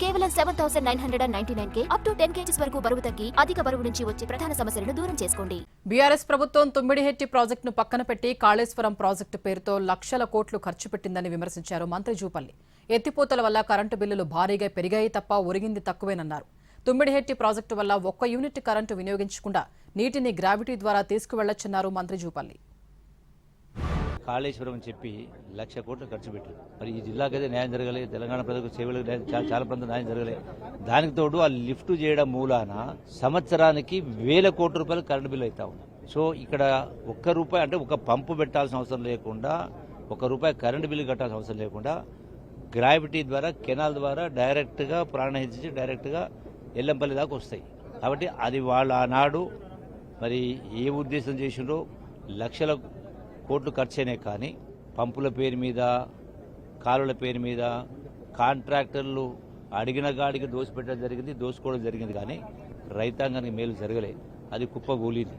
కేవలం 7,999 up to 10 kgs వరకు బరువు తగ్గి అధిక బరువు నుంచి వచ్చే ప్రధాన సమస్యలను దూరం చేసుకోండి. బీఆర్ఎస్ ప్రభుత్వం తుమ్మిడిహెట్టి ప్రాజెక్టును పక్కన పెట్టి కాళేశ్వరం ప్రాజెక్టు పేరుతో లక్షల కోట్లు ఖర్చు పెట్టిందని విమర్శించారు మంత్రి జూపల్లి. ఎత్తిపోతల వల్ల కరెంటు బిల్లులు భారీగా పెరిగాయి తప్ప ఒరిగింది తక్కువేనన్నారు. తుమ్మిడిహెట్టి ప్రాజెక్టు వల్ల 1 యూనిట్ కరెంటు వినియోగించకుండా నీటిని గ్రావిటీ ద్వారా తీసుకువెళ్లొచ్చన్నారు మంత్రి జూపల్లి. కాళేశ్వరం అని చెప్పి 1,00,000 కోట్లు ఖర్చు పెట్టారు. మరి ఈ జిల్లాకైతే న్యాయం జరగలేదు, తెలంగాణ ప్రజలకు సేవలకు చాలా ప్రాంతం న్యాయం జరగలేదు. దానికి తోడు ఆ లిఫ్ట్ చేయడం మూలాన సంవత్సరానికి 1,000 కోట్ల రూపాయలు కరెంటు బిల్లు అవుతా ఉంది. సో ఇక్కడ ₹1 అంటే ఒక పంపు పెట్టాల్సిన అవసరం లేకుండా, ₹1 కరెంటు బిల్లు కట్టాల్సిన అవసరం లేకుండా గ్రావిటీ ద్వారా కెనాల్ ద్వారా డైరెక్ట్గా ప్రాణహించి డైరెక్ట్గా ఎల్లంపల్లి దాకా వస్తాయి. కాబట్టి అది వాళ్ళు ఆనాడు మరి ఏ ఉద్దేశం చేసిండ్రో లక్షల కోట్లు ఖర్చయినా కానీ పంపుల పేరు మీద, కాలువల పేరు మీద కాంట్రాక్టర్లు అడిగిన గాడికి దోసుకోవడం జరిగింది కానీ రైతాంగానికి మేలు జరగలేదు. అది కుప్పగూలింది.